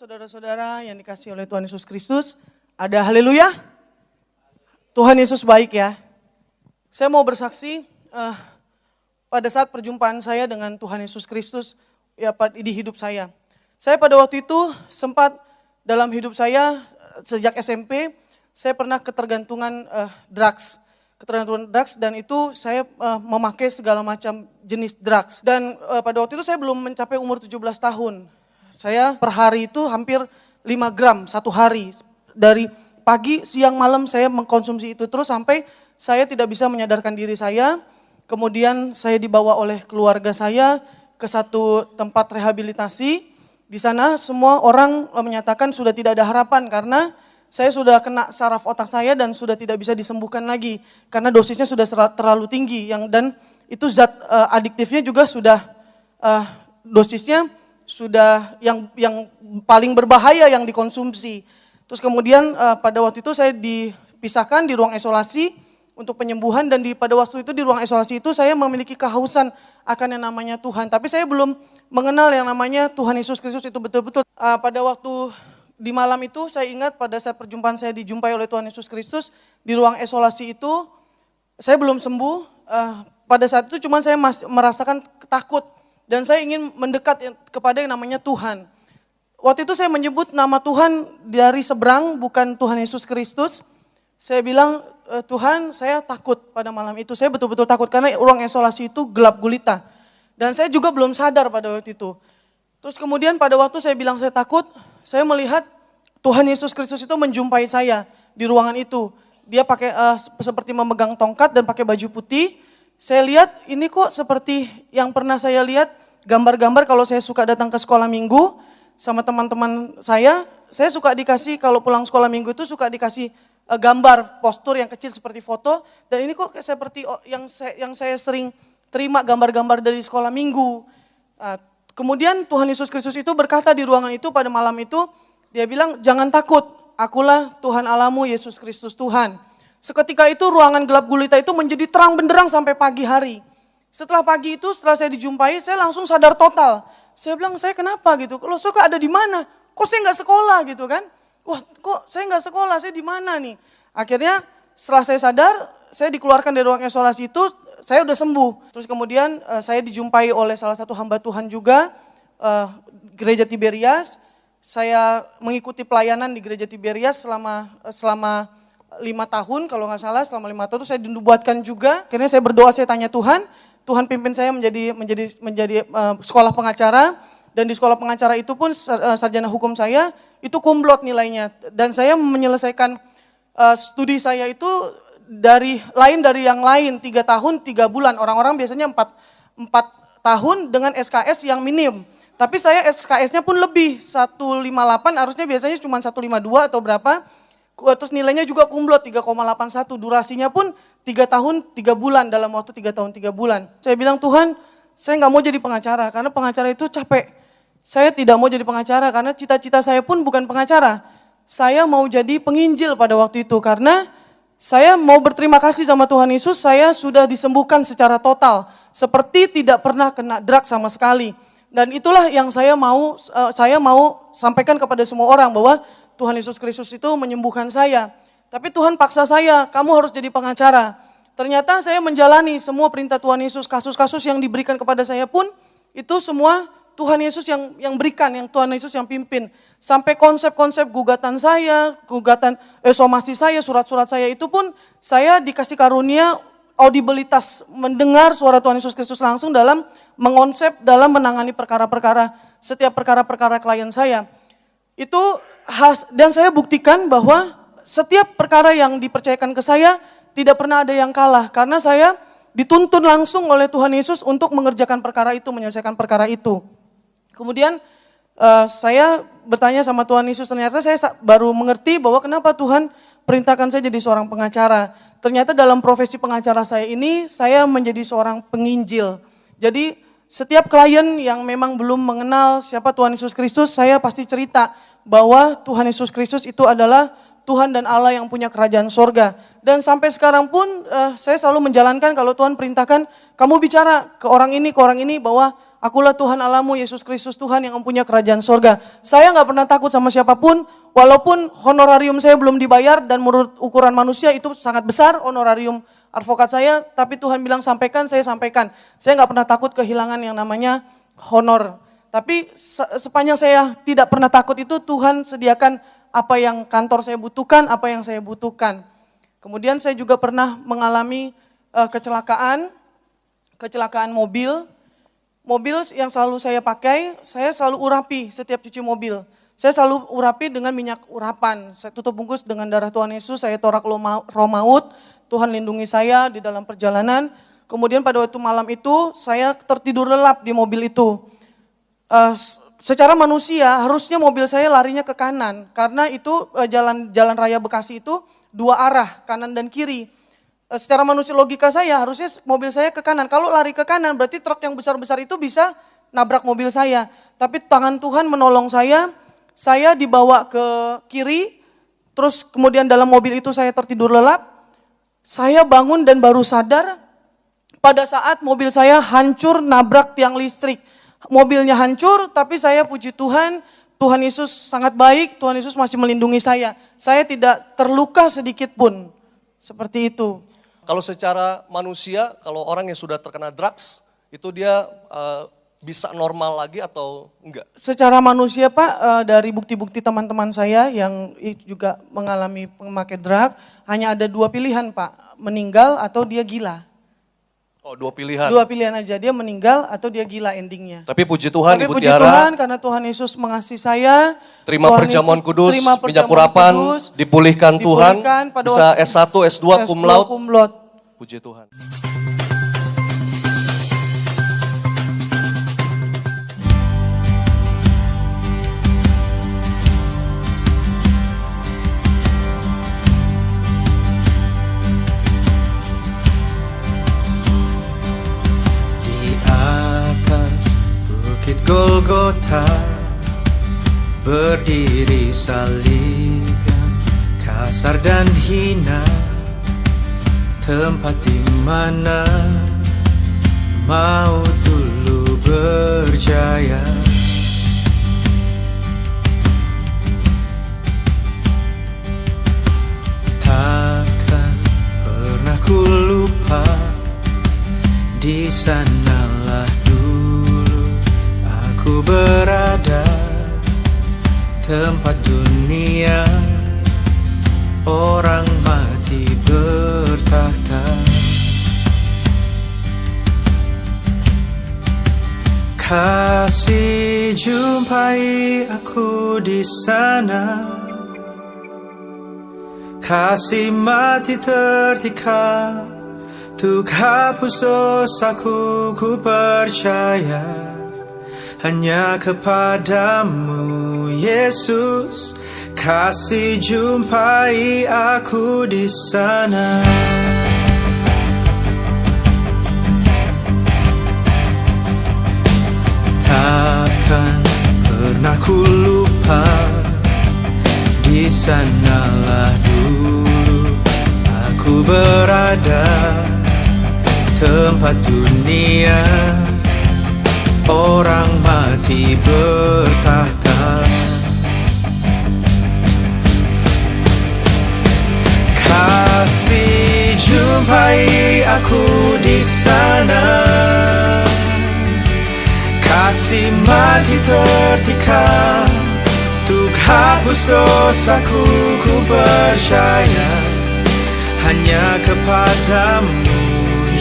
saudara-saudara yang dikasihi oleh Tuhan Yesus Kristus. Ada haleluya. Tuhan Yesus baik ya. Saya mau bersaksi pada saat perjumpaan saya dengan Tuhan Yesus Kristus ya di hidup saya. Saya pada waktu itu sempat dalam hidup saya sejak SMP, saya pernah ketergantungan drugs. Ketergantungan drugs dan itu saya memakai segala macam jenis drugs. Dan pada waktu itu saya belum mencapai umur 17 tahun. Saya per hari itu hampir 5 gram satu hari. Dari pagi, siang, malam saya mengkonsumsi itu terus sampai saya tidak bisa menyadarkan diri saya. Kemudian saya dibawa oleh keluarga saya ke satu tempat rehabilitasi. Di sana semua orang menyatakan sudah tidak ada harapan karena saya sudah kena saraf otak saya dan sudah tidak bisa disembuhkan lagi. Karena dosisnya sudah terlalu tinggi dan itu zat adiktifnya juga sudah dosisnya sudah yang paling berbahaya yang dikonsumsi. Terus kemudian pada waktu itu saya dipisahkan di ruang isolasi untuk penyembuhan dan pada waktu itu di ruang isolasi itu saya memiliki kehausan akan yang namanya Tuhan. Tapi saya belum mengenal yang namanya Tuhan Yesus Kristus itu betul-betul. Pada waktu di malam itu saya ingat pada saat perjumpaan saya dijumpai oleh Tuhan Yesus Kristus di ruang isolasi itu saya belum sembuh. Pada saat itu cuma saya masih merasakan takut. Dan saya ingin mendekat kepada yang namanya Tuhan. Waktu itu saya menyebut nama Tuhan dari seberang, bukan Tuhan Yesus Kristus. Saya bilang, Tuhan saya takut pada malam itu. Saya betul-betul takut karena ruang isolasi itu gelap gulita. Dan saya juga belum sadar pada waktu itu. Terus kemudian pada waktu saya bilang saya takut, saya melihat Tuhan Yesus Kristus itu menjumpai saya di ruangan itu. Dia pakai seperti memegang tongkat dan pakai baju putih. Saya lihat ini kok seperti yang pernah saya lihat gambar-gambar kalau saya suka datang ke sekolah minggu sama teman-teman saya suka dikasih kalau pulang sekolah minggu itu suka dikasih gambar postur yang kecil seperti foto dan ini kok seperti yang saya sering terima gambar-gambar dari sekolah minggu. Kemudian Tuhan Yesus Kristus itu berkata di ruangan itu pada malam itu dia bilang jangan takut, akulah Tuhan Allahmu Yesus Kristus Tuhan. Seketika itu ruangan gelap gulita itu menjadi terang benderang sampai pagi hari. Setelah pagi itu, setelah saya dijumpai, saya langsung sadar total. Saya bilang, saya kenapa gitu? Loh, saya ada di mana? Kok saya nggak sekolah gitu kan? Wah, kok saya nggak sekolah? Saya di mana nih? Akhirnya setelah saya sadar, saya dikeluarkan dari ruang isolasi itu, saya udah sembuh. Terus kemudian saya dijumpai oleh salah satu hamba Tuhan juga, Gereja Tiberias. Saya mengikuti pelayanan di Gereja Tiberias selama 5 tahun kalau nggak salah, selama 5 tahun itu saya dinubuatkan juga. Akhirnya saya berdoa, saya tanya Tuhan pimpin saya menjadi sekolah pengacara. Dan di sekolah pengacara itu pun sarjana hukum saya itu kumlot nilainya. Dan saya menyelesaikan studi saya itu dari yang lain 3 tahun 3 bulan. Orang-orang biasanya 4 tahun dengan SKS yang minim. Tapi saya SKS-nya pun lebih 158, harusnya biasanya cuma 152 atau berapa. Terus nilainya juga kumlot 3,81, durasinya pun 3 tahun 3 bulan dalam waktu 3 tahun 3 bulan. Saya bilang Tuhan saya nggak mau jadi pengacara karena pengacara itu capek. Saya tidak mau jadi pengacara karena cita-cita saya pun bukan pengacara. Saya mau jadi penginjil pada waktu itu karena saya mau berterima kasih sama Tuhan Yesus, saya sudah disembuhkan secara total. Seperti tidak pernah kena drugs sama sekali. Dan itulah yang saya mau sampaikan kepada semua orang bahwa Tuhan Yesus Kristus itu menyembuhkan saya. Tapi Tuhan paksa saya, kamu harus jadi pengacara. Ternyata saya menjalani semua perintah Tuhan Yesus, kasus-kasus yang diberikan kepada saya pun, itu semua Tuhan Yesus yang berikan, yang Tuhan Yesus yang pimpin. Sampai konsep-konsep gugatan saya, gugatan somasi saya, surat-surat saya itu pun, saya dikasih karunia audibilitas, mendengar suara Tuhan Yesus Kristus langsung dalam mengonsep, dalam menangani perkara-perkara, setiap perkara-perkara klien saya. Itu dan saya buktikan bahwa setiap perkara yang dipercayakan ke saya tidak pernah ada yang kalah karena saya dituntun langsung oleh Tuhan Yesus untuk mengerjakan perkara itu, menyelesaikan perkara itu. Kemudian saya bertanya sama Tuhan Yesus, ternyata saya baru mengerti bahwa kenapa Tuhan perintahkan saya jadi seorang pengacara. Ternyata dalam profesi pengacara saya ini saya menjadi seorang penginjil. Jadi setiap klien yang memang belum mengenal siapa Tuhan Yesus Kristus, saya pasti cerita bahwa Tuhan Yesus Kristus itu adalah Tuhan dan Allah yang punya kerajaan sorga. Dan sampai sekarang pun saya selalu menjalankan kalau Tuhan perintahkan, kamu bicara ke orang ini bahwa Akulah Tuhan Allahmu, Yesus Kristus Tuhan yang mempunyai kerajaan sorga. Saya nggak pernah takut sama siapapun, walaupun honorarium saya belum dibayar dan menurut ukuran manusia itu sangat besar honorarium advokat saya, tapi Tuhan bilang sampaikan, saya sampaikan. Saya nggak pernah takut kehilangan yang namanya honor. Tapi sepanjang saya tidak pernah takut itu, Tuhan sediakan apa yang kantor saya butuhkan, apa yang saya butuhkan. Kemudian saya juga pernah mengalami kecelakaan mobil. Mobil yang selalu saya pakai, saya selalu urapi setiap cuci mobil. Saya selalu urapi dengan minyak urapan. Saya tutup bungkus dengan darah Tuhan Yesus, saya torak roh maut. Tuhan lindungi saya di dalam perjalanan. Kemudian pada waktu malam itu, saya tertidur lelap di mobil itu. Secara manusia, harusnya mobil saya larinya ke kanan. Karena itu jalan raya Bekasi itu 2 arah, kanan dan kiri. Secara manusia logika saya harusnya mobil saya ke kanan. Kalau lari ke kanan berarti truk yang besar-besar itu bisa nabrak mobil saya. Tapi tangan Tuhan menolong saya dibawa ke kiri, terus kemudian dalam mobil itu saya tertidur lelap. Saya bangun dan baru sadar pada saat mobil saya hancur nabrak tiang listrik. Mobilnya hancur tapi saya puji Tuhan, Tuhan Yesus sangat baik, Tuhan Yesus masih melindungi saya. Saya tidak terluka sedikit pun, seperti itu. Kalau secara manusia, kalau orang yang sudah terkena drugs, itu dia bisa normal lagi atau enggak? Secara manusia Pak, dari bukti-bukti teman-teman saya yang juga mengalami memakai drug, hanya ada 2 pilihan Pak, meninggal atau dia gila. Oh, 2 pilihan? 2 pilihan aja, dia meninggal atau dia gila endingnya. Tapi puji Tuhan Ibu puji Tiara. Tuhan karena Tuhan Yesus mengasihi saya. Terima Tuhan perjamuan Yesus, kudus, terima minyak perjamuan urapan, kudus, dipulihkan Tuhan, bisa S1, S2, cum laude. Puji Tuhan. Di atas bukit Golgota berdiri salib yang kasar dan hina. Tempat di mana maut dulu berjaya. Takkan pernah ku lupa, di sanalah dulu aku berada. Tempat dunia orang mati bertahta. Kasih jumpai aku di sana. Kasih mati tertika untuk hapus dosaku, ku percaya hanya kepadamu Yesus. Kasih jumpai aku di sana. Takkan pernah ku lupa, di sanalah dulu aku berada. Tempat dunia orang mati bertahta. Kasih jumpai aku di sana. Kasih mati tertika untuk hapus dosaku, ku percaya hanya kepadamu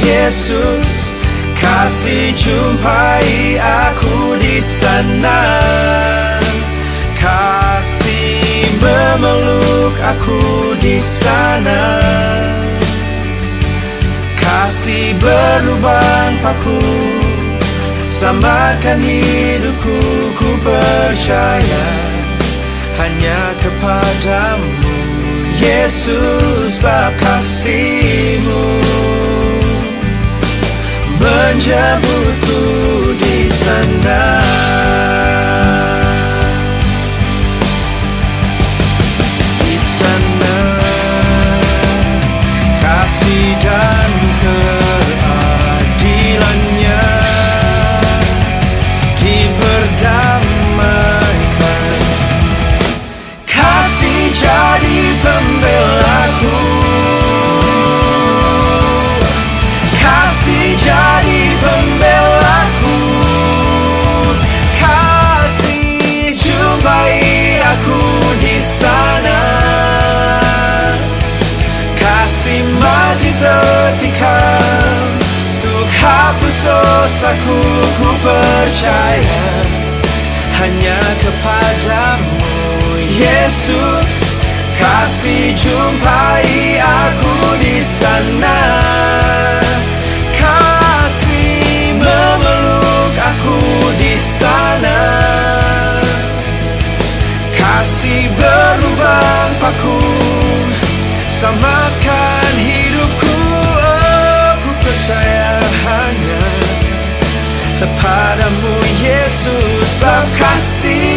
Yesus. Kasih jumpai aku di sana. Kasih memeluk aku di sana. Kasih berlubang paku, selamatkan hidupku, ku percaya hanya kepadamu Yesus. Bab kasih-Mu menjemputku di sana. Di sana kasih dan keadilannya hapus dosaku, ku percaya hanya kepadamu, Yesus. Kasih jumpai aku di sana, kasih memeluk aku di sana, kasih berubah paku, samakan hidupku. Aku percaya hanya kepadamu, Yesus. Sebab kasih